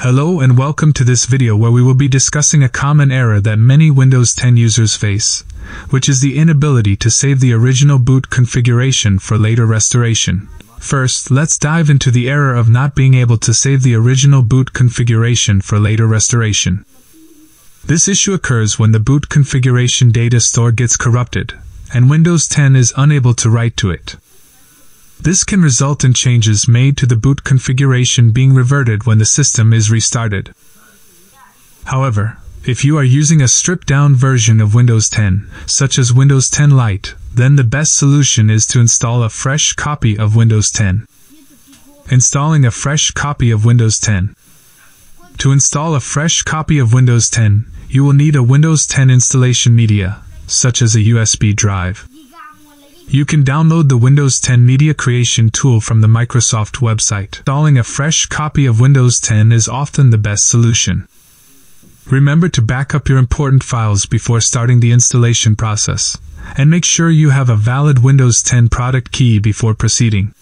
Hello and welcome to this video where we will be discussing a common error that many Windows 10 users face, which is the inability to save the original boot configuration for later restoration. First, let's dive into the error of not being able to save the original boot configuration for later restoration. This issue occurs when the boot configuration data store gets corrupted, and Windows 10 is unable to write to it. This can result in changes made to the boot configuration being reverted when the system is restarted. However, if you are using a stripped-down version of Windows 10, such as Windows 10 Lite, then the best solution is to install a fresh copy of Windows 10. Installing a fresh copy of Windows 10. To install a fresh copy of Windows 10, you will need a Windows 10 installation media, such as a USB drive. You can download the Windows 10 Media Creation tool from the Microsoft website. Installing a fresh copy of Windows 10 is often the best solution. Remember to back up your important files before starting the installation process, and make sure you have a valid Windows 10 product key before proceeding.